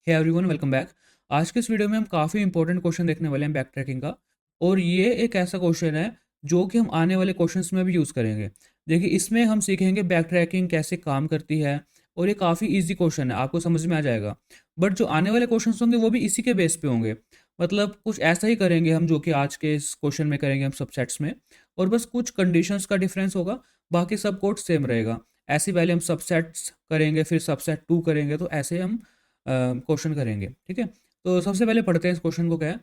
Hey everyone, welcome back. आज के इस वीडियो में हम काफ़ी इंपॉर्टेंट क्वेश्चन देखने वाले हैं बैक ट्रैकिंग का। और ये एक ऐसा क्वेश्चन है जो कि हम आने वाले क्वेश्चंस में भी यूज़ करेंगे। देखिए, इसमें हम सीखेंगे बैक ट्रैकिंग कैसे काम करती है। और ये काफ़ी इजी क्वेश्चन है, आपको समझ में आ जाएगा। बट जो आने वाले क्वेश्चन होंगे वो भी इसी के बेस पे होंगे। मतलब कुछ ऐसा ही करेंगे हम जो कि आज के इस क्वेश्चन में करेंगे हम सबसेट्स में। और बस कुछ कंडीशंस का डिफरेंस होगा, बाकी सब कोड सेम रहेगा। ऐसे पहले हम सबसेट्स करेंगे, फिर सबसेट 2 करेंगे, तो ऐसे हम क्वेश्चन करेंगे। ठीक है, तो सबसे पहले पढ़ते हैं इस क्वेश्चन को। क्या है?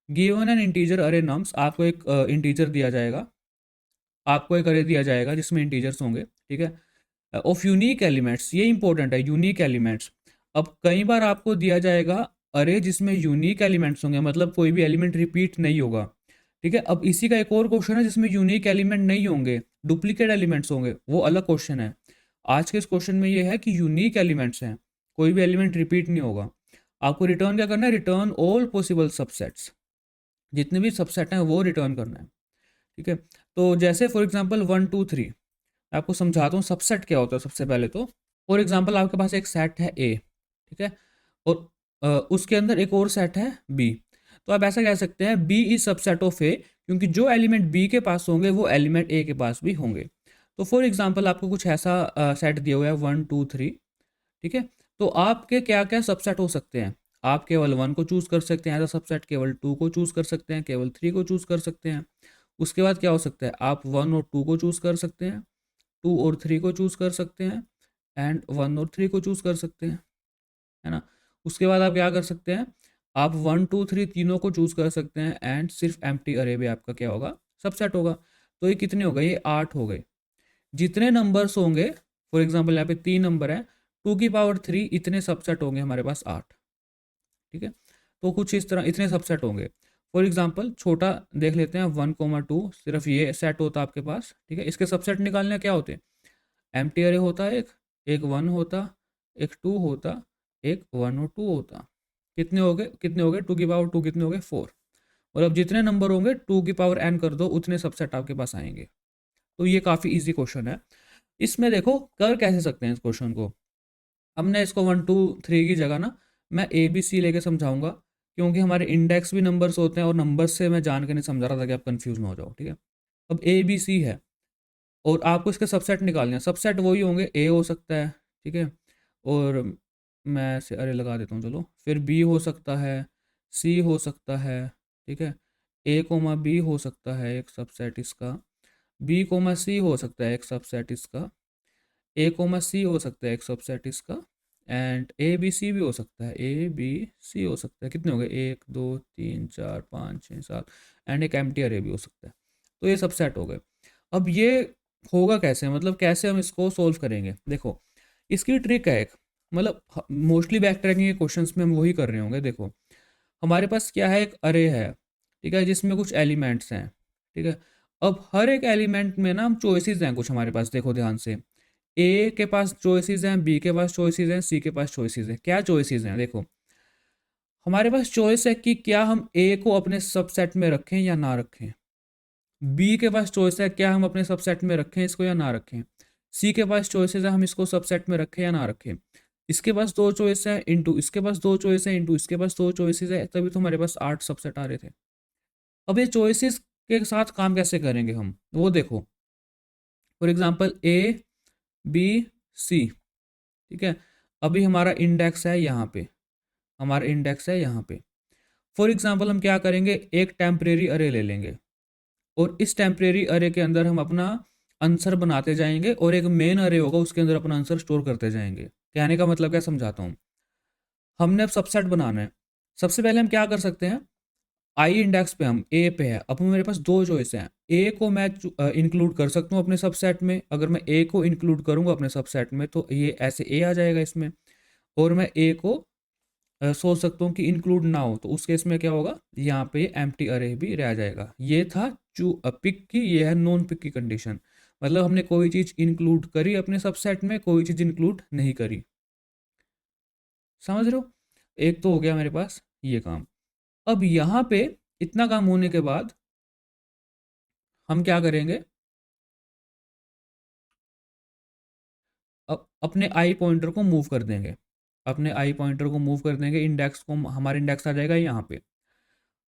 गिवन एन इंटीजर अरे नम्स, आपको एक इंटीजर दिया जाएगा, आपको एक अरे दिया जाएगा जिसमें इंटीजर्स होंगे। ठीक है, ऑफ यूनिक एलिमेंट्स, ये इंपॉर्टेंट है, यूनिक एलिमेंट्स। अब कई बार आपको दिया जाएगा अरे जिसमें यूनिक एलिमेंट्स होंगे, मतलब कोई भी एलिमेंट रिपीट नहीं होगा। ठीक है, अब इसी का एक और क्वेश्चन है जिसमें यूनिक एलिमेंट नहीं होंगे, डुप्लीकेट एलिमेंट्स होंगे, वो अलग क्वेश्चन है। आज के इस क्वेश्चन में ये है कि यूनिक एलिमेंट्स हैं, कोई भी एलिमेंट रिपीट नहीं होगा। आपको रिटर्न क्या करना है? रिटर्न ऑल पॉसिबल सबसेट्स, जितने भी सबसेट हैं वो रिटर्न करना है। ठीक है, तो जैसे फॉर एग्जांपल 1 2 3, आपको समझाता हूँ सबसेट क्या होता है। सबसे पहले तो फॉर एग्जांपल आपके पास एक सेट है ए, ठीक है, और उसके अंदर एक और सेट है बी। तो आप ऐसा कह सकते हैं बी इज सबसेट ऑफ ए, क्योंकि जो एलिमेंट बी के पास होंगे वो एलिमेंट ए के पास भी होंगे। तो फॉर एग्जांपल आपको कुछ ऐसा सेट दिया हुआ है 1 2 3। ठीक है, तो आपके क्या क्या सबसेट हो सकते हैं? आप केवल 1 को चूज कर सकते हैं एज अ सबसेट, केवल 2 को चूज कर सकते हैं, केवल 3 को चूज कर सकते हैं। उसके बाद क्या हो सकता है? आप 1 और 2 को चूज कर सकते हैं, 2 और 3 को चूज कर सकते हैं, एंड 1 और 3 को चूज कर सकते हैं, है ना। उसके बाद आप क्या कर सकते हैं? आप 1 2 3 तीनों को चूज कर सकते हैं, एंड सिर्फ एम्प्टी अरे भी आपका क्या होगा? सबसेट होगा। तो ये कितने हो गए? ये 8 हो गए। जितने नंबर्स होंगे, फॉर एग्जाम्पल यहाँ पे 3 नंबर है, 2 की पावर 3, इतने सबसेट होंगे हमारे पास 8। ठीक है, तो कुछ इस तरह इतने सबसेट होंगे। फॉर एग्जाम्पल छोटा देख लेते हैं, 1 2, सिर्फ ये सेट होता है आपके पास। ठीक है, इसके सबसेट निकालने क्या होते हैं? एम्प्टी अरे होता है, एक 1 होता, एक 2 होता, एक 1 और 2 होता। कितने हो गए? कितने हो गए? 2 की पावर 2 कितने हो गए? 4। और अब जितने नंबर होंगे 2 की पावर n कर दो, उतने सबसेट आपके पास आएंगे। तो ये काफ़ी इजी क्वेश्चन है। इसमें देखो कर कैसे सकते हैं इस क्वेश्चन को। हमने इसको 1 2 3 की जगह ना, मैं ए बी सी लेके समझाऊंगा, क्योंकि हमारे इंडेक्स भी नंबर्स होते हैं, और नंबर्स से मैं जान के नहीं समझा रहा था कि आप कंफ्यूज ना हो जाओ। ठीक है, अब ए बी सी है, और आपको इसके सबसेट निकालने हैं। सबसेट वही होंगे, ए हो सकता है, ठीक है, और मैं से अरे लगा देता हूँ चलो, फिर बी हो सकता है, सी हो सकता है। ठीक है, ए कोमा बी हो सकता है एक सबसेट इसका, बी कोमा सी हो सकता है एक सबसेट इसका, ए कोमा सी हो सकता है एक सबसेट इसका, एंड ए बी सी भी हो सकता है, ए बी सी हो सकता है। कितने हो गए? 1 2 3 4 5 6 7, एंड एक एम्प्टी अरे भी हो सकता है। तो ये सबसेट हो गए। अब ये होगा कैसे, मतलब कैसे हम इसको सोल्व करेंगे? देखो, इसकी ट्रिक है एक, मतलब मोस्टली बैक ट्रैकिंग के क्वेश्चंस में हम वही कर रहे होंगे। देखो, हमारे पास क्या है? एक अरे है, ठीक है, जिसमें कुछ एलिमेंट्स हैं। ठीक है, अब हर एक एलिमेंट में ना हम चॉइसेस हैं कुछ हमारे पास। देखो ध्यान से, ए के पास चॉइसेस हैं, बी के पास चॉइसेस हैं, सी के पास चॉइसेस हैं। क्या चॉइसेस हैं? देखो, हमारे पास चॉइस है कि क्या हम ए को अपने सबसेट में रखें या ना रखें। बी के पास चॉइस है क्या हम अपने सबसेट में रखें इसको या ना रखें। सी के पास चॉइसेस है हम इसको सबसेट में रखें या ना रखें। इसके पास दो चॉइस है, इंटू इसके पास दो चॉइस है, इंटू इसके पास दो चॉइसेस है, तभी तो हमारे पास 8 सबसेट आ रहे थे। अब ये चॉइसेस के साथ काम कैसे करेंगे हम, वो देखो। For example A B C, ठीक है, अभी हमारा इंडेक्स है यहाँ पे, हमारा इंडेक्स है यहाँ पे। फॉर एग्जांपल हम क्या करेंगे? एक टेम्परेरी अरे ले लेंगे, और इस टेम्परेरी अरे के अंदर हम अपना आंसर बनाते जाएंगे, और एक मेन अरे होगा उसके अंदर अपना आंसर स्टोर करते जाएंगे। कहने का मतलब क्या, समझाता हूँ। हमने अब सबसेट बनाना है। सबसे पहले हम क्या कर सकते हैं? आई इंडेक्स पे हम ए पे है, अब मेरे पास दो चॉइस हैं। ए को मैं इंक्लूड कर सकता हूँ अपने सबसेट में। अगर मैं ए को इंक्लूड करूंगा अपने सबसेट में तो ये ऐसे ए आ जाएगा इसमें। और मैं ए को सोच सकता हूँ कि इंक्लूड ना हो, तो उस केस में क्या होगा? यहाँ पे एम्प्टी अरे भी रह जाएगा। ये था चू पिक की, ये है नॉन पिक की कंडीशन। मतलब हमने कोई चीज़ इंक्लूड करी अपने सबसेट में, कोई चीज़ इंक्लूड नहीं करी। समझ रहे हो? एक तो हो गया मेरे पास ये काम। अब यहाँ पे इतना काम होने के बाद हम क्या करेंगे? अब अपने आई पॉइंटर को मूव कर देंगे। अपने आई पॉइंटर को मूव कर देंगे, इंडेक्स को, हमारा इंडेक्स आ जाएगा यहाँ पे।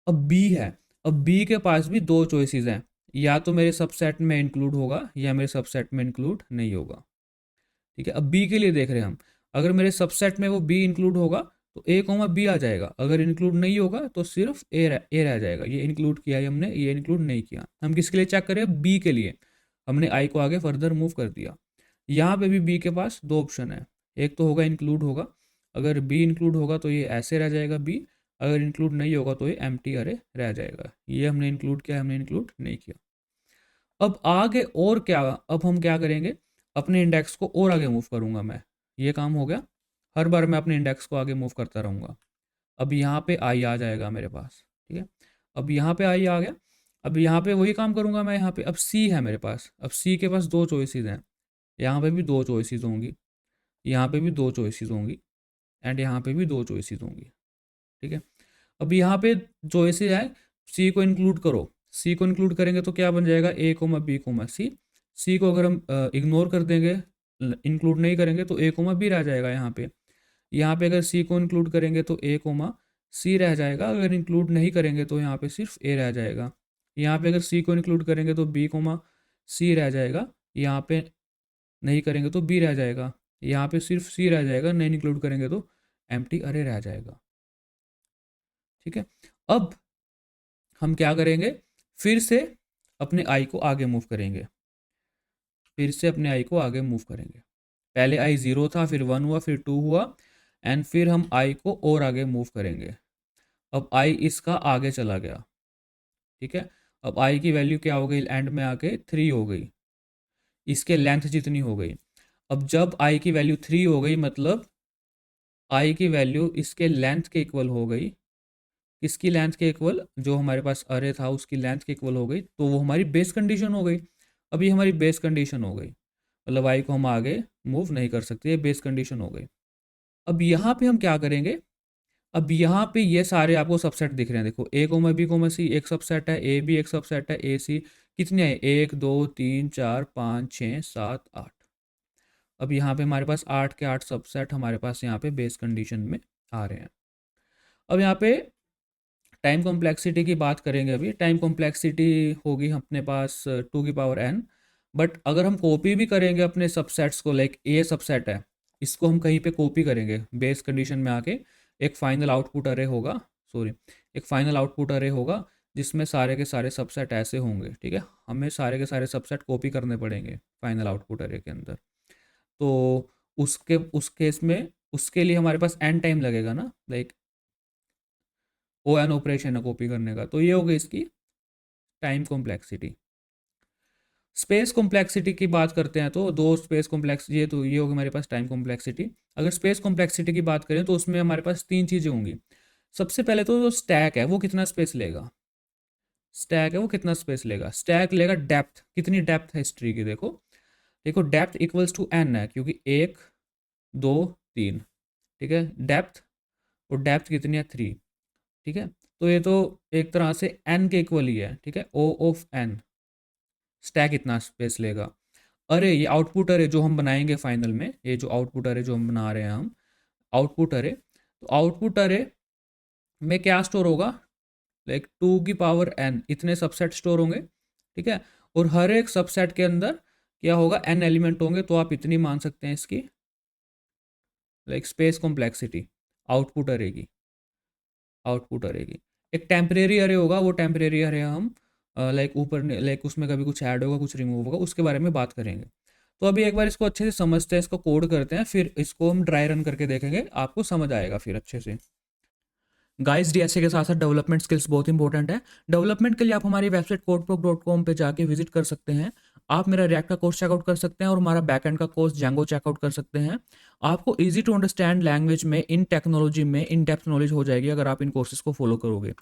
अब बी है, अब बी के पास भी दो चॉइसेस हैं, या तो मेरे सबसेट में इंक्लूड होगा या मेरे सबसेट में इंक्लूड नहीं होगा। ठीक है, अब बी के लिए देख रहे हैं हम, अगर मेरे सबसेट में वो बी इंक्लूड होगा तो ए कोमा बी आ जाएगा, अगर इंक्लूड नहीं होगा तो सिर्फ ए रह जाएगा। ये इंक्लूड किया है हमने, ये इंक्लूड नहीं किया। हम किसके लिए चेक करें? बी के लिए। हमने आई को आगे फर्दर मूव कर दिया। यहाँ पे भी बी के पास दो ऑप्शन है, एक तो होगा इंक्लूड होगा, अगर बी इंक्लूड होगा तो ये ऐसे रह जाएगा बी, अगर इंक्लूड नहीं होगा तो ये एम्प्टी अरे रह जाएगा। ये हमने इंक्लूड किया, हमने इंक्लूड नहीं किया। अब आगे और क्या, अब हम क्या करेंगे, अपने इंडेक्स को और आगे मूव करूंगा मैं। ये काम हो गया, हर बार मैं अपने इंडेक्स को आगे मूव करता रहूँगा। अब यहाँ पे आई आ जाएगा मेरे पास। ठीक है, अब यहाँ पे आई आ गया। अब यहाँ पे वही काम करूँगा मैं, यहाँ पे अब सी है मेरे पास, अब सी के पास दो चॉइसेस हैं, यहाँ पे भी दो चॉइसेस होंगी, यहाँ पे भी दो चॉइसेस होंगी, एंड यहाँ पे भी दो चॉइसेस होंगी। ठीक है, अब यहाँ पे चॉइसेस है, सी को इंक्लूड करो, सी को इंक्लूड करेंगे तो क्या बन जाएगा, ए कोमा बी कोमा सी। सी को अगर हम इग्नोर कर देंगे, इंक्लूड नहीं करेंगे, तो ए कोमा बी रह जाएगा यहाँ पे। यहाँ पे अगर सी को इंक्लूड करेंगे तो ए कोमा सी रह जाएगा, अगर इंक्लूड नहीं करेंगे तो यहाँ पे सिर्फ ए रह जाएगा। यहाँ पे अगर सी को इंक्लूड करेंगे तो बी कोमा सी रह जाएगा, यहाँ पे नहीं करेंगे तो बी रह जाएगा, यहाँ पे सिर्फ सी रह जाएगा, नहीं इंक्लूड करेंगे तो एम्प्टी अरे रह जाएगा। ठीक है, अब हम क्या करेंगे, फिर से अपने आई को आगे मूव करेंगे, फिर से अपने आई को आगे मूव करेंगे। पहले आई 0 था, फिर 1 हुआ, फिर 2 हुआ, एंड फिर हम आई को और आगे मूव करेंगे। अब आई इसका आगे चला गया। ठीक है, अब आई की वैल्यू क्या हो गई, एंड में आके 3 हो गई, इसके लेंथ जितनी हो गई। अब जब आई की वैल्यू 3 हो गई, मतलब आई की वैल्यू इसके लेंथ के इक्वल हो गई, किसकी लेंथ के इक्वल, जो हमारे पास अरे था उसकी लेंथ के इक्वल हो गई, तो वो हमारी बेस कंडीशन हो गई। अब ये हमारी बेस कंडीशन हो गई, मतलब आई को हम आगे मूव नहीं कर सकते, ये बेस कंडीशन हो गई। अब यहाँ पे हम क्या करेंगे, अब यहाँ पे ये सारे आपको सबसेट दिख रहे हैं, देखो ए कोमा बी कोमा सी एक सबसेट है, ए बी एक सबसेट है, ए सी कितने हैं, 1 2 3 4 5 6 7 8। अब यहाँ पे हमारे पास 8 के 8 सबसेट हमारे पास यहाँ पे बेस कंडीशन में आ रहे हैं। अब यहाँ पे टाइम कॉम्प्लेक्सिटी की बात करेंगे, अभी टाइम कॉम्प्लेक्सिटी होगी अपने पास 2n। बट अगर हम कॉपी भी करेंगे अपने सबसेट्स को, लाइक ए सबसेट है, इसको हम कहीं पे कॉपी करेंगे बेस कंडीशन में आके, एक फाइनल आउटपुट अरे होगा, सॉरी, एक फाइनल आउटपुट अरे होगा जिसमें सारे के सारे सबसेट ऐसे होंगे। ठीक है, हमें सारे के सारे सबसेट कॉपी करने पड़ेंगे फाइनल आउटपुट अरे के अंदर। तो उसके उस केस में उसके लिए हमारे पास एन टाइम लगेगा ना, लाइक ओ एन ऑपरेशन है कॉपी करने का, तो ये हो गई इसकी टाइम कॉम्प्लेक्सिटी। स्पेस कॉम्प्लेक्सिटी की बात करते हैं तो दो स्पेस कॉम्प्लेक्स, ये तो ये होगी हमारे पास टाइम कॉम्प्लेक्सिटी। अगर स्पेस कॉम्प्लेक्सिटी की बात करें तो उसमें हमारे पास तीन चीज़ें होंगी। सबसे पहले तो जो स्टैक है वो कितना स्पेस लेगा, स्टैक है वो कितना स्पेस लेगा, स्टैक लेगा डेप्थ, कितनी डेप्थ है हिस्ट्री की, देखो देखो डेप्थ इक्वल्स टू एन है, क्योंकि 1 2 3। ठीक है, डेप्थ, और डेप्थ कितनी है 3। ठीक है, तो ये तो एक तरह से एन के इक्वल ही है। ठीक है, ओ ऑफ एन, स्टैक इतना स्पेस लेगा। अरे ये आउटपुट अरे जो हम बनाएंगे फाइनल में, ये जो आउटपुट अरे जो हम बना रहे हैं हम, आउटपुट अरे, तो आउटपुट अरे में क्या स्टोर होगा, लाइक 2n इतने सबसेट स्टोर होंगे। ठीक है, और हर एक सबसेट के अंदर क्या होगा, n एलिमेंट होंगे, तो आप इतनी मान सकते हैं इसकी लाइक स्पेस कॉम्प्लेक्सिटी आउटपुट अरे की, आउटपुट अरे की। एक टेम्परेरी अरे होगा, वो टेम्परेरी अरे हम लाइक ऊपर लाइक उसमें कभी कुछ ऐड होगा कुछ रिमूव होगा, उसके बारे में बात करेंगे। तो अभी एक बार इसको अच्छे से समझते हैं, इसको कोड करते हैं, फिर इसको हम ड्राई रन करके देखेंगे, आपको समझ आएगा फिर अच्छे से। गाइस डीएसए के साथ साथ डेवलपमेंट स्किल्स बहुत इंपॉर्टेंट है। डेवलपमेंट के लिए आप हमारी वेबसाइट codeproc.com पे जाके विजिट कर सकते हैं। आप मेरा रिएक्ट का कोर्स चेकआउट कर सकते हैं और हमारा बैकएंड का कोर्स जैंगो चेकआउट कर सकते हैं। आपको इजी टू अंडरस्टैंड लैंग्वेज में, इन टेक्नोलॉजी में इन डेप्थ नॉलेज हो जाएगी अगर आप इन कोर्सेज को फॉलो करोगे।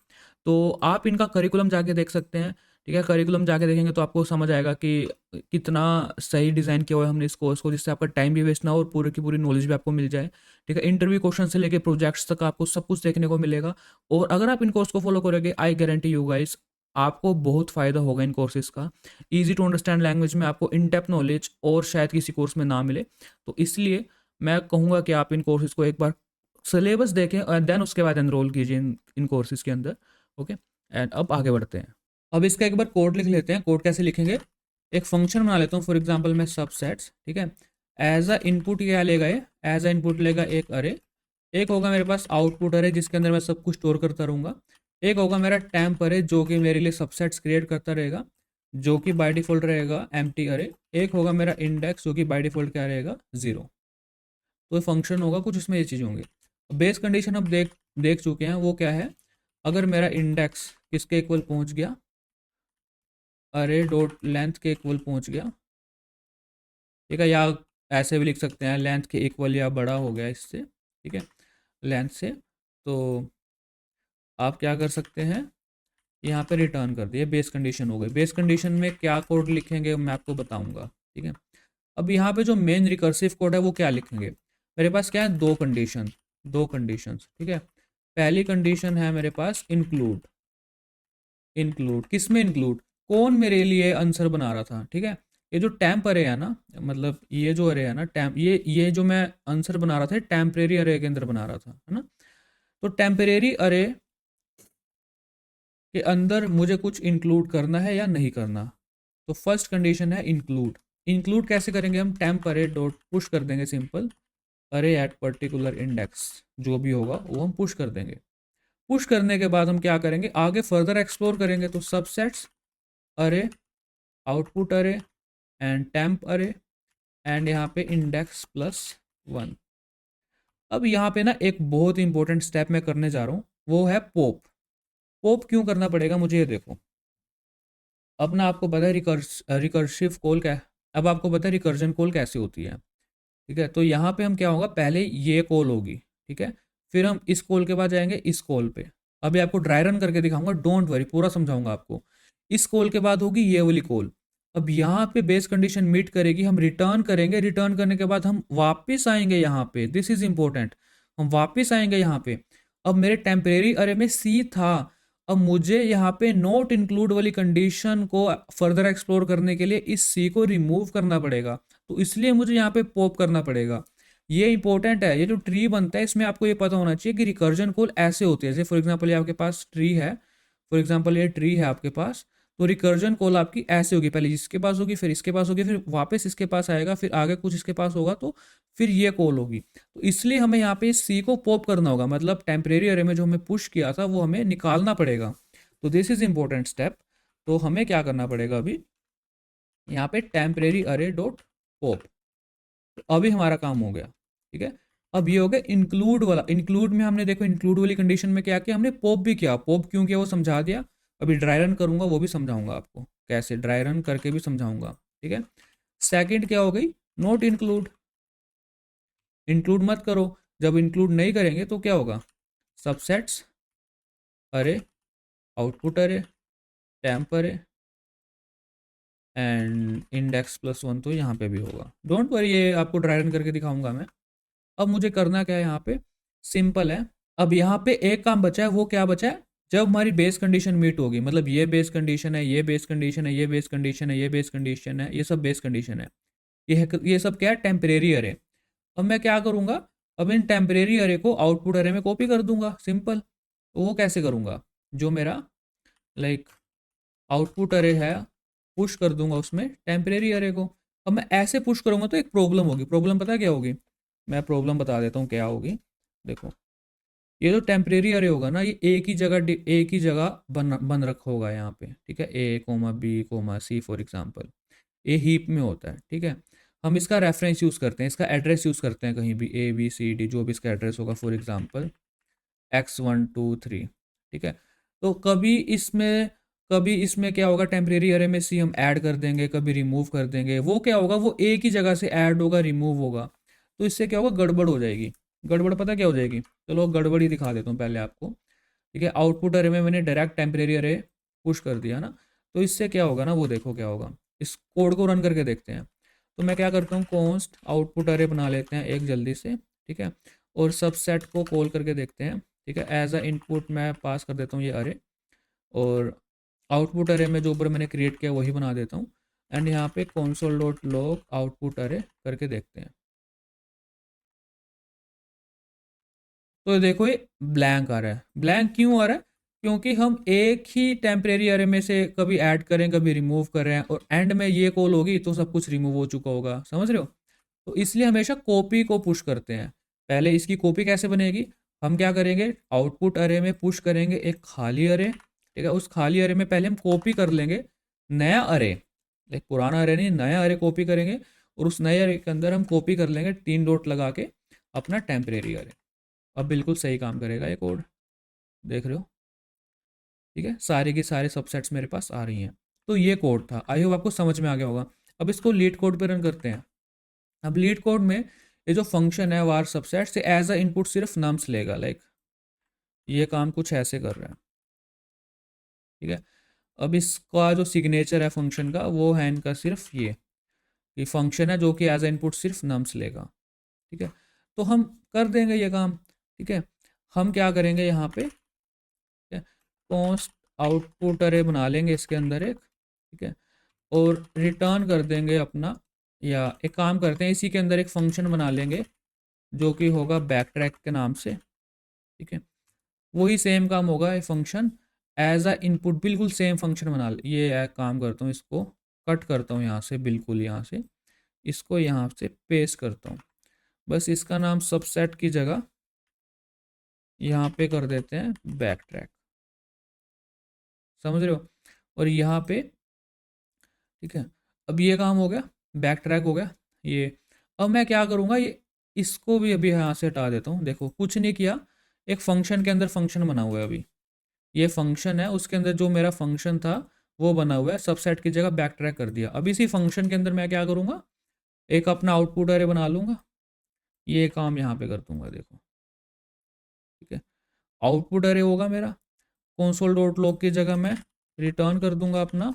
तो आप इनका करिकुलम जाके देख सकते हैं। ठीक है, करिकुलम जाके देखेंगे तो आपको समझ आएगा कि कितना सही डिज़ाइन किया हुआ है हमने इस कोर्स को, जिससे आपका टाइम भी वेस्ट ना हो और पूरी की पूरी नॉलेज भी आपको मिल जाए। ठीक है, इंटरव्यू क्वेश्चन से लेके प्रोजेक्ट्स तक आपको सब कुछ देखने को मिलेगा। और अगर आप इन कोर्स को फॉलो करोगे, आई गारंटी यू गाइस, आपको बहुत फ़ायदा होगा इन कोर्सेज का। ईजी टू अंडरस्टैंड लैंग्वेज में आपको इन डेप्थ नॉलेज और शायद किसी कोर्स में ना मिले, तो इसलिए मैं कहूँगा कि आप इन कोर्सेज को एक बार सिलेबस देखें और देन उसके बाद एनरोल कीजिए इन कोर्सेज के अंदर। ओके, एंड अब आगे बढ़ते हैं। अब इसका एक बार कोड लिख लेते हैं। कोड कैसे लिखेंगे, एक फंक्शन बना लेता हूँ फॉर एग्जांपल मैं सबसेट्स, ठीक है। एज अ इनपुट क्या लेगा ये, एज अ इनपुट लेगा एक अरे, एक होगा मेरे पास आउटपुट अरे जिसके अंदर मैं सब कुछ स्टोर करता रहूँगा, एक होगा मेरा टैम्प अरे जो कि मेरे लिए सबसेट्स क्रिएट करता रहेगा, जो कि बाय डिफॉल्ट रहेगा एम्प्टी अरे, एक होगा मेरा इंडेक्स जो कि बाय डिफॉल्ट क्या रहेगा 0। तो फंक्शन होगा कुछ, इसमें ये चीज़ होंगी। बेस कंडीशन अब देख देख चुके हैं, वो क्या है, अगर मेरा इंडेक्स किसके इक्वल पहुंच गया, अरे डॉट लेंथ के इक्वल पहुंच गया, ठीक है, या ऐसे भी लिख सकते हैं लेंथ के इक्वल या बड़ा हो गया इससे, ठीक है, लेंथ से, तो आप क्या कर सकते हैं, यहाँ पे रिटर्न कर दिए। बेस कंडीशन हो गई। बेस कंडीशन में क्या कोड लिखेंगे मैं आपको बताऊंगा, ठीक है। अब यहाँ पे जो मेन रिकर्सिव कोड है वो क्या लिखेंगे, मेरे पास क्या है, दो कंडीशन, ठीक है। पहली कंडीशन है मेरे पास इंक्लूड, इंक्लूड किस में, इंक्लूड कौन मेरे लिए आंसर बना रहा था, ठीक है। ये जो टैम्प अरे है ना, मतलब ये जो अरे है ना टैम्प, ये जो मैं आंसर बना रहा था टेम्परेरी अरे के अंदर बना रहा था, है ना। तो टेम्परेरी अरे के अंदर मुझे कुछ इंक्लूड करना है या नहीं करना। तो फर्स्ट कंडीशन है इंक्लूड। इंक्लूड कैसे करेंगे हम, टेम्प अरे डॉट पुश कर देंगे सिंपल, अरे एट पर्टिकुलर इंडेक्स जो भी होगा वो हम पुश कर देंगे। पुश करने के बाद हम क्या करेंगे, आगे फर्दर एक्सप्लोर करेंगे। तो सबसेट्स अरे, आउटपुट अरे एंड टेम्प अरे एंड यहाँ पे इंडेक्स प्लस 1। अब यहाँ पे ना एक बहुत इंपॉर्टेंट स्टेप मैं करने जा रहा हूँ, वो है पोप। पोप क्यों करना पड़ेगा मुझे, ये देखो। अब ना आपको पता है रिकर्सिव कॉल क्या है, अब आपको पता है रिकर्जन कॉल कैसे होती है, ठीक है। तो यहाँ पे हम क्या होगा, पहले ये कॉल होगी, ठीक है, फिर हम इस कॉल के बाद जाएंगे इस कॉल पे। अभी आपको ड्राई रन करके दिखाऊंगा, डोंट वरी, पूरा समझाऊंगा आपको। इस कॉल के बाद होगी ये वाली कॉल। अब यहाँ पे बेस कंडीशन मीट करेगी, हम रिटर्न करेंगे, रिटर्न करने के बाद हम वापस आएंगे यहाँ पे, दिस इज इंपॉर्टेंट, हम वापस आएंगे यहाँ पे। अब मेरे टेम्परेरी अरे में सी था, अब मुझे यहाँ पे नॉट इंक्लूड वाली कंडीशन को फर्दर एक्सप्लोर करने के लिए इस सी को रिमूव करना पड़ेगा। तो इसलिए मुझे यहाँ पे पॉप करना पड़ेगा। ये इंपॉर्टेंट है, ये जो ट्री बनता है इसमें आपको ये पता होना चाहिए कि रिकर्जन कॉल ऐसे होती है। जैसे फॉर एग्जांपल ये आपके पास ट्री है, फॉर एग्जांपल ये ट्री है आपके पास, तो रिकर्जन कॉल आपकी ऐसे होगी, पहले इसके पास होगी, फिर इसके पास होगी, फिर वापस इसके पास आएगा, फिर आगे कुछ इसके पास होगा, तो फिर ये कॉल होगी। तो इसलिए हमें यहाँ पे इस सी को पॉप करना होगा, मतलब टेम्परेरी अरे में जो हमें पुश किया था वो हमें निकालना पड़ेगा। तो दिस इज इंपॉर्टेंट स्टेप। तो हमें क्या करना पड़ेगा अभी, यहाँ पे टेम्परेरी अरे डॉट पॉप, अभी हमारा काम हो गया, ठीक है। अब ये हो गया इंक्लूड वाला। इंक्लूड में हमने देखो, इंक्लूड वाली कंडीशन में क्या किया हमने, पॉप भी किया। पॉप क्यों किया वो समझा दिया, अभी ड्राई रन करूंगा वो भी समझाऊंगा आपको, कैसे ड्राई रन करके भी समझाऊंगा, ठीक है। सेकंड क्या हो गई, नोट इंक्लूड। इंक्लूड मत करो, जब इंक्लूड नहीं करेंगे तो क्या होगा, सबसेट्स अरे, आउटपुट अरे, टैम्प अरे एंड इंडेक्स प्लस 1, तो यहाँ पे भी होगा। डोंट वरी, ये आपको ड्राई रन करके दिखाऊंगा मैं। अब मुझे करना क्या है यहाँ पे, सिंपल है। अब यहाँ पे एक काम बचा है, वो क्या बचा है, जब हमारी बेस कंडीशन मीट होगी, मतलब ये बेस कंडीशन है, ये बेस कंडीशन है, ये बेस कंडीशन है, ये बेस कंडीशन है, ये सब बेस कंडीशन है, ये सब क्या है, टेम्परेरी अरे। अब मैं क्या करूँगा, अब इन टेम्परेरी अरे को आउटपुट अरे में कॉपी कर दूंगा, सिंपल। तो वो कैसे करूँगा, जो मेरा लाइक आउटपुट अरे है, पुश कर दूंगा उसमें टेम्परेरी अरे को। अब मैं ऐसे पुश करूंगा तो एक प्रॉब्लम होगी। प्रॉब्लम पता है क्या होगी, मैं प्रॉब्लम बता देता हूँ क्या होगी। देखो, ये जो टेम्परेरी अरे होगा ना, ये एक ही जगह बन रखा होगा यहाँ पे, ठीक है, A comma B comma C for example, a heap में होता है, ठीक है। हम इसका रेफरेंस यूज़ करते हैं, इसका एड्रेस यूज़ करते हैं, कहीं भी ए बी सी डी जो भी इसका एड्रेस होगा, फॉर एग्जाम्पल X1 2 3, ठीक है। तो कभी इसमें क्या होगा, टेम्परेरी अरे में सी हम ऐड कर देंगे, कभी रिमूव कर देंगे, वो क्या होगा, वो एक ही जगह से ऐड होगा, रिमूव होगा। तो इससे क्या होगा, गड़बड़ हो जाएगी। गड़बड़ पता क्या हो जाएगी, चलो गड़बड़ ही दिखा देता हूँ पहले आपको, ठीक है। आउटपुट अरे में मैंने डायरेक्ट टेम्परेरी अरे पुश कर दिया ना, तो इससे क्या होगा ना, वो देखो क्या होगा। इस कोड को रन करके देखते हैं। तो मैं क्या करता हूँ, कॉन्स्ट आउटपुट अरे बना लेते हैं एक जल्दी से, ठीक है, और सबसेट को कॉल करके देखते हैं, ठीक है। एज अ इनपुट मैं पास कर देता हूँ ये अरे, और आउटपुट अरे में जो ऊपर मैंने क्रिएट किया वही बना देता हूँ। एंड यहाँ पे console डॉट लॉग आउटपुट अरे करके देखते हैं। तो देखो ये ब्लैंक आ रहा है। ब्लैंक क्यों आ रहा है? क्योंकि हम एक ही टेम्परेरी अरे में से कभी ऐड करें कभी रिमूव कर रहे हैं, और एंड में ये कॉल होगी तो सब कुछ रिमूव हो चुका होगा, समझ रहे हो? तो इसलिए हमेशा कॉपी को पुश करते हैं। पहले इसकी कॉपी कैसे बनेगी? हम क्या करेंगे, आउटपुट अरे में पुश करेंगे एक खाली अरे, ठीक है? उस खाली अरे में पहले हम कॉपी कर लेंगे नया अरे, एक पुराना अरे नहीं, नया अरे कॉपी करेंगे, और उस नए अरे के अंदर हम कॉपी कर लेंगे 3 डॉट लगा के अपना टेम्परेरी अरे। अब बिल्कुल सही काम करेगा ये कोड, देख रहे हो? ठीक है, सारे के सारे सबसेट्स मेरे पास आ रही हैं। तो ये कोड था, आई होप आपको समझ में आ गया होगा। अब इसको लीड कोड पे रन करते हैं। अब लीड कोड में ये जो फंक्शन है वार सबसेट से एज अ इनपुट सिर्फ नम्स लेगा, लाइक ये काम कुछ ऐसे कर रहा है, ठीक है? अब इसका जो सिग्नेचर है फंक्शन का वो है इनका सिर्फ ये फंक्शन है जो कि एज अ इनपुट सिर्फ नम्स लेगा, ठीक है? तो हम कर देंगे ये काम, ठीक है? हम क्या करेंगे यहाँ पे, ठीक है, कॉन्स्ट आउटपुट अरे बना लेंगे इसके अंदर एक, ठीक है, और रिटर्न कर देंगे अपना, या एक काम करते हैं इसी के अंदर एक फंक्शन बना लेंगे जो कि होगा बैक ट्रैक के नाम से, ठीक है? वही सेम काम होगा, ये फंक्शन एज अ इनपुट बिल्कुल सेम फंक्शन बना ये एक काम करता हूँ, इसको कट करता हूँ यहाँ से, बिल्कुल यहाँ से इसको यहाँ से पेस्ट करता हूँ। बस इसका नाम सबसेट की जगह यहाँ पे कर देते हैं बैक ट्रैक, समझ रहे हो? और यहाँ पे, ठीक है, अब ये काम हो गया, बैक ट्रैक हो गया ये। अब मैं क्या करूँगा, ये इसको भी अभी यहाँ से हटा देता हूँ। देखो कुछ नहीं किया, एक फंक्शन के अंदर फंक्शन बना हुआ है अभी, ये फंक्शन है उसके अंदर जो मेरा फंक्शन था वो बना हुआ है, सबसेट की जगह बैक ट्रैक कर दिया। अब इसी फंक्शन के अंदर मैं क्या करूँगा, एक अपना आउटपुट अरे बना लूँगा, ये काम यहाँ पे कर दूंगा, देखो, ठीक है? आउटपुट अरे होगा मेरा, कंसोल डॉट लॉग की जगह मैं रिटर्न कर दूंगा अपना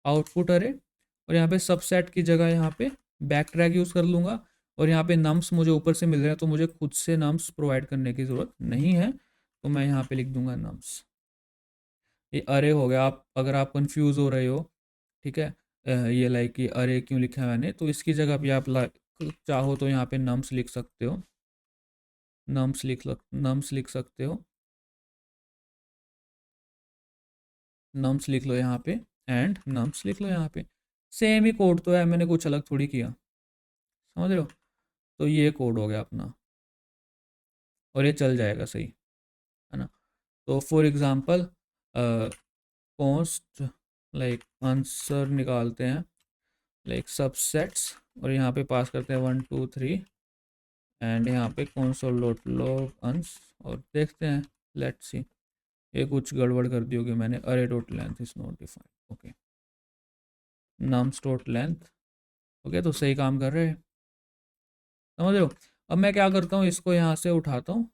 आउटपुट अरे, और यहाँ पे सबसेट की जगह यहाँ पे बैक ट्रैक यूज़ कर लूँगा। और यहाँ पे नम्स मुझे ऊपर से मिल रहे हैं तो मुझे खुद से नम्स प्रोवाइड करने की ज़रूरत नहीं है, तो मैं यहाँ पे लिख दूंगा नम्स। ये अरे हो गया। आप अगर आप कंफ्यूज हो रहे हो, ठीक है, ये लाइक ये अरे क्यों लिखा है मैंने, तो इसकी जगह भी आप चाहो तो यहाँ पे नम्स लिख सकते हो, नम्स लिख सकते हो, नम्स लिख लो यहाँ पे, एंड नम्स लिख लो यहाँ पे। सेम ही कोड तो है, मैंने कुछ अलग थोड़ी किया, समझ रहे हो? तो ये कोड हो गया अपना, और ये चल जाएगा सही, है ना? तो for example const like answer निकालते हैं, लाइक सबसेट्स, और यहाँ पे पास करते हैं 1 2 3, एंड यहाँ पे कंसोल डॉट लॉग अंस, और देखते हैं, लेट्स सी। ये कुछ गड़बड़ कर दी होगी मैंने, अरे dot length is not defined, okay, nums dot length, okay, तो सही काम कर रहे हैं, समझ रहे हो? अब मैं क्या करता हूँ, इसको यहाँ से उठाता हूँ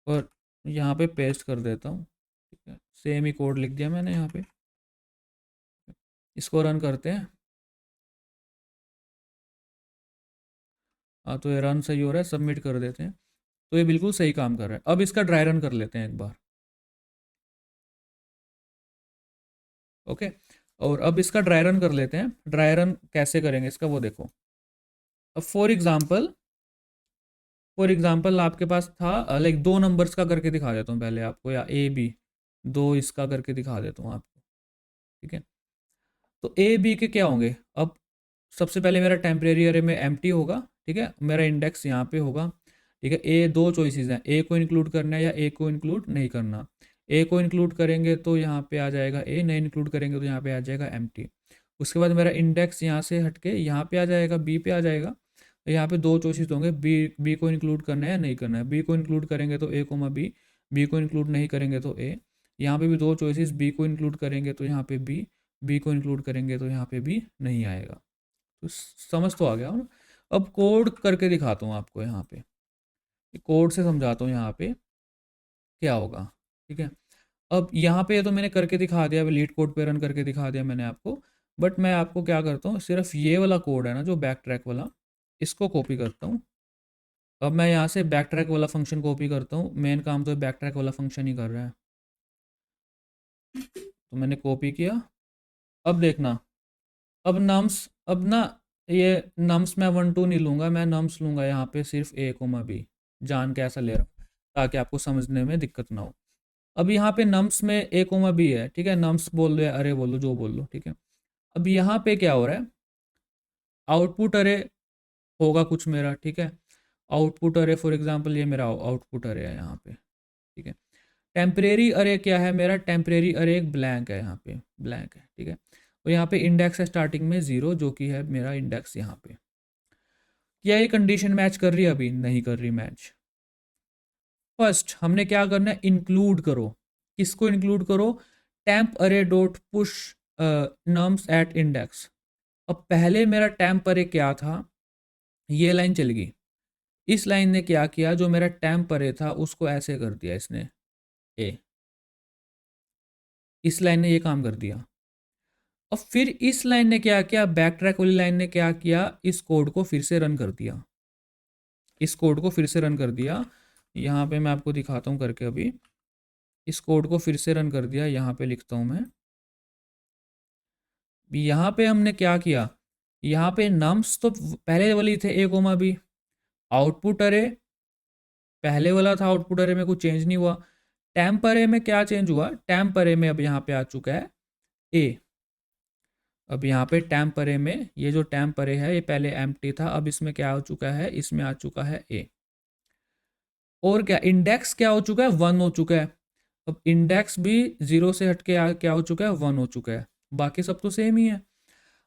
और यहाँ पे पेस्ट कर देता हूँ, ठीक है? सेम ही कोड लिख दिया मैंने यहाँ पे, इसको रन करते हैं। हाँ, तो ये रन सही हो रहा है, सबमिट कर देते हैं, तो ये बिल्कुल सही काम कर रहा है। अब इसका ड्राई रन कर लेते हैं एक बार, ओके, और अब इसका ड्राई रन कर लेते हैं। ड्राई रन कैसे करेंगे इसका वो देखो। अब फॉर एग्जाम्पल आपके पास था लाइक 2 नंबर्स का करके दिखा देता हूँ पहले आपको, या ए बी, दो इसका करके दिखा देता हूँ आपको, ठीक है? तो ए बी के क्या होंगे? अब सबसे पहले मेरा टेम्परेरी अरे में एम्प्टी होगा, ठीक है, मेरा इंडेक्स यहाँ पे होगा, ठीक है? ए दो चॉइसेस हैं, ए को इंक्लूड करना है या ए को इंक्लूड नहीं करना। ए को इंक्लूड करेंगे तो यहाँ पे आ जाएगा ए, नहीं इंक्लूड करेंगे तो यहाँ पे आ जाएगा एम्प्टी। उसके बाद मेरा इंडेक्स यहाँ से हटके यहाँ पे आ जाएगा, बी पे आ जाएगा। तो यहाँ पे दो चॉइसेस होंगे, बी बी को इंक्लूड करना है या नहीं करना है। बी को इंक्लूड करेंगे तो ए कोमा बी, बी को इंक्लूड नहीं करेंगे तो ए। यहाँ पे भी दो चॉइसेस, बी को इंक्लूड करेंगे तो यहाँ पे बी, बी को इंक्लूड करेंगे तो यहाँ पे बी नहीं आएगा। तो समझ तो आ गया हो ना? अब कोड करके दिखाता हूँ आपको यहाँ पे, कोड से समझाता हूँ यहाँ पे क्या होगा, ठीक है? अब यहाँ पे तो मैंने करके दिखा दिया, लीड कोड पे रन करके दिखा दिया मैंने आपको। बट मैं आपको क्या करता हूँ, सिर्फ ये वाला कोड है ना जो बैक ट्रैक वाला, इसको कॉपी करता हूँ। अब मैं यहाँ से बैक ट्रैक वाला फंक्शन कॉपी करता हूँ, मेन काम तो बैक ट्रैक वाला फंक्शन ही कर रहा है। तो मैंने कॉपी किया, अब देखना, अब नम्स, अब ना ये नम्स मैं 1 2 नहीं लूँगा, मैं नम्स लूँगा यहाँ पे सिर्फ ए कोमा बी, जान के ऐसा ले रहा हूँ। ताकि आपको समझने में दिक्कत ना हो। अब यहाँ पे नम्स में ए कोमा बी है, ठीक है, नम्स बोल दो या अरे बोल दो, जो बोल दो, ठीक है। अब यहाँ पे क्या हो रहा है, आउटपुट अरे होगा कुछ मेरा, ठीक है। आउटपुट अरे फॉर एग्जांपल ये मेरा आउटपुट अरे है यहाँ पे, ठीक है। टेम्परेरी अरे क्या है मेरा, टेम्परेरी अरे एक ब्लैंक है, यहाँ पे ब्लैंक है, ठीक है। और यहाँ पे इंडेक्स है स्टार्टिंग में 0, जो कि है मेरा इंडेक्स यहाँ पे। क्या ये कंडीशन मैच कर रही है? अभी नहीं कर रही मैच। फर्स्ट हमने क्या करना है, इंक्लूड करो। किसको इंक्लूड करो? Temp array dot push nums at index. अब पहले मेरा टेम्प अरे क्या था, ये लाइन चल गई। इस लाइन ने क्या किया, जो मेरा टेम्प अरे था उसको ऐसे कर दिया इसने ए, इस लाइन ने ये काम कर दिया। और फिर इस लाइन ने क्या किया, बैक ट्रैक वाली लाइन ने क्या किया, इस कोड को फिर से रन कर दिया, इस कोड को फिर से रन कर दिया। यहाँ पे मैं आपको दिखाता हूँ करके, अभी इस कोड को फिर से रन कर दिया। यहाँ पे लिखता हूँ मैं, यहाँ पे हमने क्या किया, यहाँ पे नम्स तो पहले वाली थे ए कोमा बी, आउटपुट अरे पहले वाला था, आउटपुट अरे में कुछ चेंज नहीं हुआ। टेम्प अरे में क्या चेंज हुआ, टेम्प अरे में अब यहाँ पे आ चुका है ए। अब यहाँ पे टेम्प अरे में ये जो टेम्प अरे है ये पहले एम्प्टी था, अब इसमें क्या हो चुका है, इसमें आ चुका है ए। और क्या, इंडेक्स क्या हो चुका है, 1 हो चुका है। अब इंडेक्स भी 0 से हटके क्या हो चुका है, 1 हो चुका है। बाकी सब तो सेम ही है।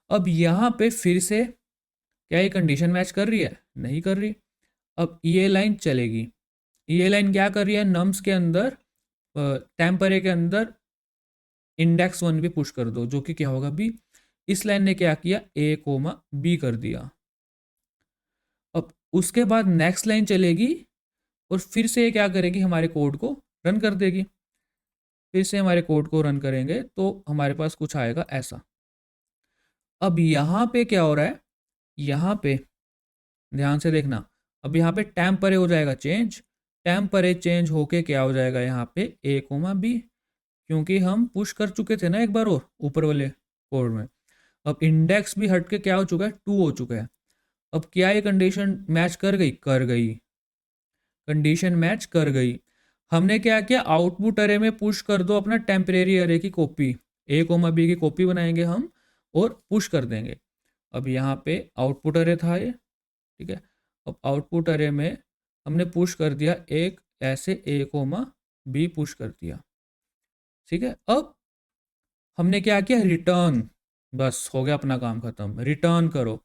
अब यहाँ पे फिर से क्या ये कंडीशन मैच कर रही है? नहीं कर रही। अब ये लाइन चलेगी, ये लाइन क्या कर रही है, नम्स के अंदर टेम्प अरे के अंदर इंडेक्स 1 भी पुश कर दो, जो कि क्या होगा बी। इस लाइन ने क्या किया, ए कोमा बी कर दिया। अब उसके बाद नेक्स्ट लाइन चलेगी और फिर से ये क्या करेगी, हमारे कोड को रन कर देगी। फिर से हमारे कोड को रन करेंगे तो हमारे पास कुछ आएगा ऐसा। अब यहाँ पे क्या हो रहा है, यहाँ पे ध्यान से देखना, अब यहाँ पे टेम्प अरे हो जाएगा चेंज, टेम्प अरे चेंज होके क्या हो जाएगा यहाँ पे ए कोमा बी, क्योंकि हम पुश कर चुके थे ना एक बार और ऊपर वाले कोड में। अब इंडेक्स भी हट के क्या हो चुका है, 2 हो चुका है। अब क्या ये कंडीशन मैच कर गई? कर गई, कंडीशन मैच कर गई। हमने क्या किया, आउटपुट अरे में पुश कर दो अपना टेम्परेरी अरे की कॉपी, ए कोमा बी की कॉपी बनाएंगे हम और पुश कर देंगे। अब यहाँ पे आउटपुट अरे था ये, ठीक है। अब आउटपुट अरे में हमने पुश कर दिया एक ऐसे ए कोमा बी पुश कर दिया, ठीक है। अब हमने क्या किया, रिटर्न, बस हो गया अपना काम खत्म, रिटर्न करो।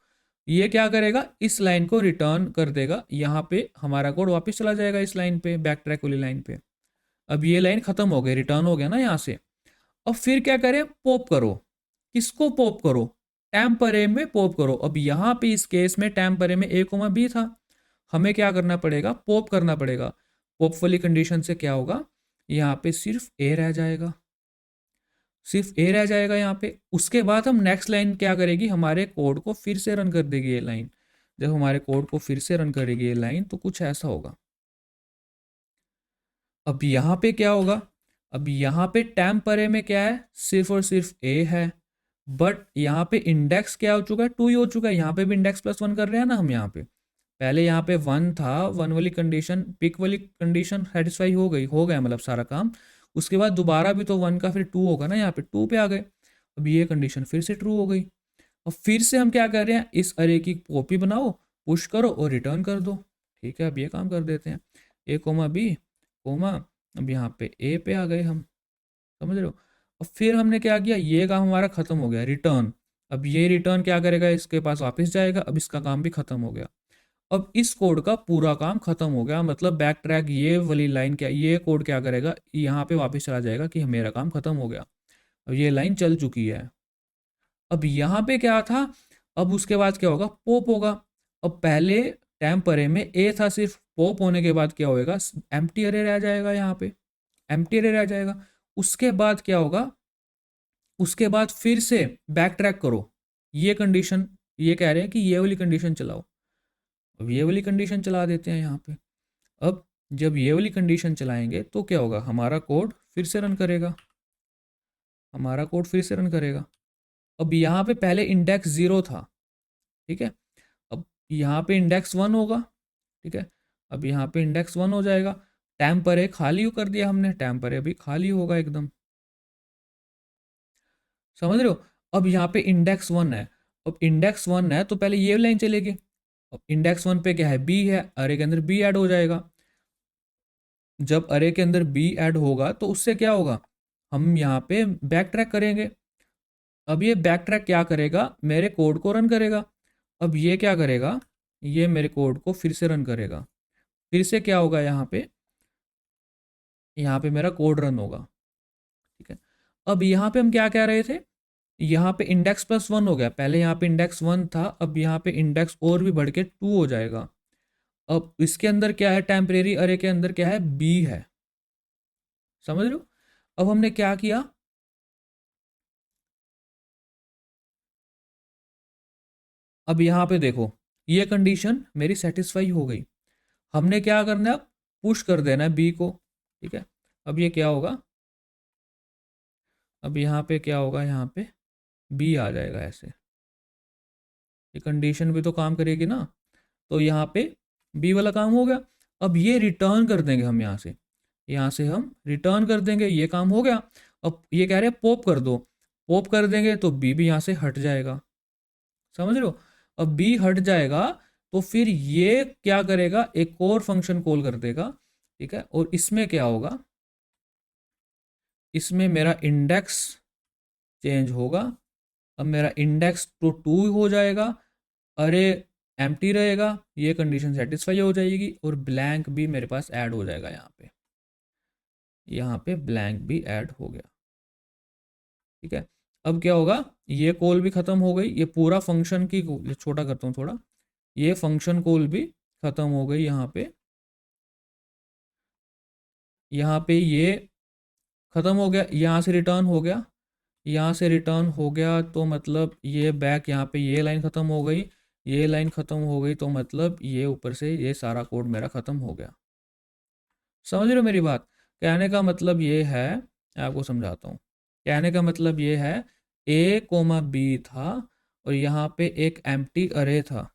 ये क्या करेगा, इस लाइन को रिटर्न कर देगा, यहाँ पे हमारा कोड वापस चला जाएगा इस लाइन पे, बैक ट्रैक वाली लाइन पे। अब ये लाइन खत्म हो गई, रिटर्न हो गया ना यहाँ से। अब फिर क्या करें, पॉप करो। किसको पॉप करो? टेम्प अरे में पॉप करो। अब यहाँ पे इस केस में टेम्प अरे में ए कोमा बी था, हमें क्या करना पड़ेगा, पॉप करना पड़ेगा। पॉप वाली कंडीशन से क्या होगा, यहाँ पे सिर्फ ए रह जाएगा, सिर्फ ए रह जाएगा यहाँ पे। उसके बाद हम नेक्स्ट लाइन क्या करेगी, हमारे कोड को फिर से रन कर देगी ये लाइन। जब हमारे कोड को फिर से रन करेगी ये लाइन तो कुछ ऐसा होगा। अब यहाँ पे क्या होगा, अब यहाँ पे टेम्प अरे में क्या है, सिर्फ और सिर्फ ए है, बट यहाँ पे इंडेक्स क्या हो चुका है, 2 ही हो चुका है। यहाँ पे भी इंडेक्स +1 कर रहे हैं ना हम, यहाँ पे पहले यहाँ पे 1 था, 1 वाली कंडीशन, पिक वाली कंडीशन सेटिस्फाई हो गई, हो गया मतलब सारा काम। उसके बाद दोबारा भी तो 1 का फिर 2 होगा ना, यहाँ पे 2 पे आ गए। अब ये कंडीशन फिर से ट्रू हो गई। अब फिर से हम क्या कर रहे हैं, इस अरे की कॉपी बनाओ, पुश करो और रिटर्न कर दो, ठीक है। अब ये काम कर देते हैं, ए कोमा बी कोमा, अब यहाँ पे ए पे आ गए हम, समझ रहे हो। अब फिर हमने क्या किया, ये काम हमारा खत्म हो गया, रिटर्न। अब ये रिटर्न क्या करेगा, इसके पास वापस जाएगा। अब इसका काम भी खत्म हो गया। अब इस कोड का पूरा काम खत्म हो गया, मतलब बैक ट्रैक ये वाली लाइन क्या, ये कोड क्या करेगा, यहाँ पे वापस चला जाएगा कि मेरा काम खत्म हो गया, अब ये लाइन चल चुकी है। अब यहाँ पे क्या था, अब उसके बाद क्या होगा, पॉप होगा। अब पहले टेम्प अरे में ए था सिर्फ, पॉप होने के बाद क्या होएगा, एम्प्टी अरे रह जाएगा, यहाँ पे एम्प्टी अरे रह जाएगा। उसके बाद क्या होगा, उसके बाद फिर से बैक ट्रैक करो, ये कंडीशन, ये कह रहे हैं कि ये वाली कंडीशन चलाओ। अब ये वाली कंडीशन चला देते हैं यहाँ पे। अब जब ये वाली कंडीशन चलाएंगे तो क्या होगा, हमारा कोड फिर से रन करेगा, हमारा कोड फिर से रन करेगा। अब यहाँ पे पहले इंडेक्स 0 था, ठीक है। अब यहाँ पे इंडेक्स 1 होगा, ठीक है। अब यहाँ पे इंडेक्स 1 हो जाएगा। टेम्प अरे खाली कर दिया हमने, टेम्प अरे अभी खाली होगा एकदम, समझ रहे हो। अब यहाँ पे इंडेक्स वन है, अब इंडेक्स वन है तो पहले ये लाइन चलेगी। अब इंडेक्स वन पे क्या है, बी है, अरे के अंदर बी ऐड हो जाएगा। जब अरे के अंदर बी ऐड होगा तो उससे क्या होगा, हम यहाँ पे बैक ट्रैक करेंगे। अब ये बैक ट्रैक क्या करेगा, मेरे कोड को रन करेगा। अब ये क्या करेगा, ये मेरे कोड को फिर से रन करेगा। फिर से क्या होगा यहाँ पे मेरा कोड रन होगा, ठीक है। अब यहाँ पे हम क्या कह रहे थे, यहाँ पे इंडेक्स प्लस वन हो गया, पहले यहाँ पे इंडेक्स वन था, अब यहाँ पे इंडेक्स और भी बढ़ के टू हो जाएगा। अब इसके अंदर क्या है, टेम्परेरी अरे के अंदर क्या है, बी है, समझ लो। अब हमने क्या किया, अब यहाँ पे देखो ये कंडीशन मेरी सेटिस्फाई हो गई। हमने क्या करना है, पुश कर देना है बी को, ठीक है। अब ये क्या होगा, अब यहाँ पे क्या होगा, यहाँ पे बी आ जाएगा ऐसे, ये कंडीशन भी तो काम करेगी ना। तो यहाँ पे बी वाला काम हो गया। अब ये रिटर्न कर देंगे हम यहाँ से हम रिटर्न कर देंगे, ये काम हो गया। अब ये कह रहे हैं पॉप कर दो, पॉप कर देंगे तो बी भी यहाँ से हट जाएगा, समझ रहे हो। अब बी हट जाएगा तो फिर ये क्या करेगा, एक और फंक्शन कॉल कर देगा, ठीक है। और इसमें क्या होगा, इसमें मेरा इंडेक्स चेंज होगा। अब मेरा इंडेक्स तो टू हो जाएगा, अरे एम्प्टी रहेगा, ये कंडीशन सेटिस्फाई हो जाएगी, और ब्लैंक भी मेरे पास ऐड हो जाएगा यहाँ पे ब्लैंक भी ऐड हो गया, ठीक है। अब क्या होगा, ये कॉल भी ख़त्म हो गई, ये पूरा फंक्शन की, ये छोटा करता हूँ थोड़ा, ये फंक्शन कॉल भी ख़त्म हो गई यहाँ पे ये ख़त्म हो गया, यहाँ से रिटर्न हो गया, यहाँ से रिटर्न हो गया, तो मतलब ये बैक यहाँ पे ये लाइन ख़त्म हो गई, ये लाइन ख़त्म हो गई, तो मतलब ये ऊपर से ये सारा कोड मेरा ख़त्म हो गया। समझ रहे हो मेरी बात, कहने का मतलब ये है, आपको समझाता हूँ। कहने का मतलब ये है, ए कोमा बी था और यहाँ पे एक एम्प्टी अरे था,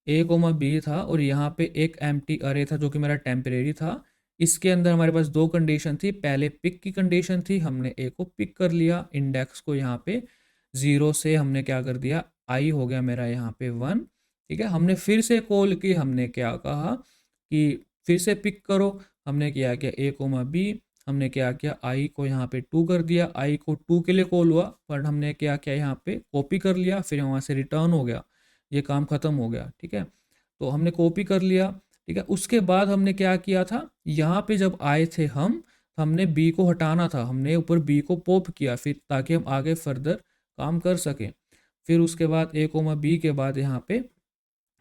ए कोमा बी था और यहाँ पे एक एम्प्टी अरे था जो कि मेरा टेम्परेरी था। इसके अंदर हमारे पास दो कंडीशन थी, पहले पिक की कंडीशन थी, हमने ए को पिक कर लिया, इंडेक्स को यहाँ पे ज़ीरो से हमने क्या कर दिया, आई हो गया मेरा यहाँ पे वन, ठीक है। हमने फिर से कॉल की, हमने क्या कहा कि फिर से पिक करो, हमने क्या किया ए कोमा बी, हमने क्या किया आई को यहाँ पे टू कर दिया, आई को टू के लिए कॉल हुआ, बट हमने क्या किया यहाँ पे कॉपी कर लिया, फिर वहाँ से रिटर्न हो गया, ये काम ख़त्म हो गया, ठीक है। तो हमने कॉपी कर लिया, ठीक है। उसके बाद हमने क्या किया था, यहाँ पे जब आए थे हम, हमने बी को हटाना था, हमने ऊपर बी को पॉप किया, फिर ताकि हम आगे फर्दर काम कर सकें। फिर उसके बाद ए कोमा बी के बाद यहाँ पे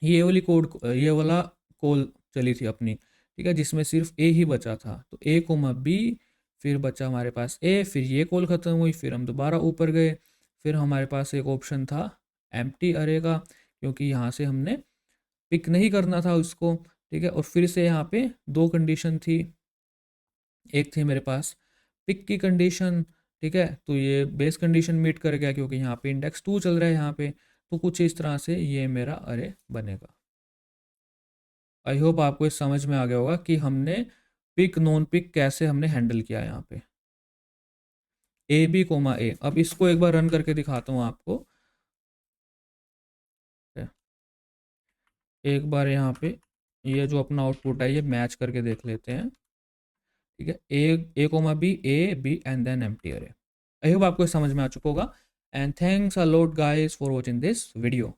ये वाला कॉल चली थी अपनी, ठीक है, जिसमें सिर्फ ए ही बचा था, तो ए कोमा बी, फिर बचा हमारे पास ए, फिर ये कॉल ख़त्म हुई, फिर हम दोबारा ऊपर गए, फिर हमारे पास एक ऑप्शन था एम्प्टी अरे का, क्योंकि यहाँ से हमने पिक नहीं करना था उसको, ठीक है। और फिर से यहाँ पे दो कंडीशन थी, एक थी मेरे पास पिक की कंडीशन, ठीक है, तो ये बेस कंडीशन मीट कर गया क्योंकि यहाँ पे इंडेक्स टू चल रहा है यहाँ पे, तो कुछ इस तरह से ये मेरा अरे बनेगा। आई होप आपको इस समझ में आ गया होगा कि हमने पिक नॉन पिक कैसे हमने हैंडल किया यहाँ पे, ए बी कोमा ए। अब इसको एक बार रन करके दिखाता हूँ आपको, एक बार यहाँ पे ये जो अपना आउटपुट है ये मैच करके देख लेते हैं, ठीक है। A comma B, A B and then empty array. I hope आपको समझ में आ चुका होगा, and thanks a lot guys for watching this video.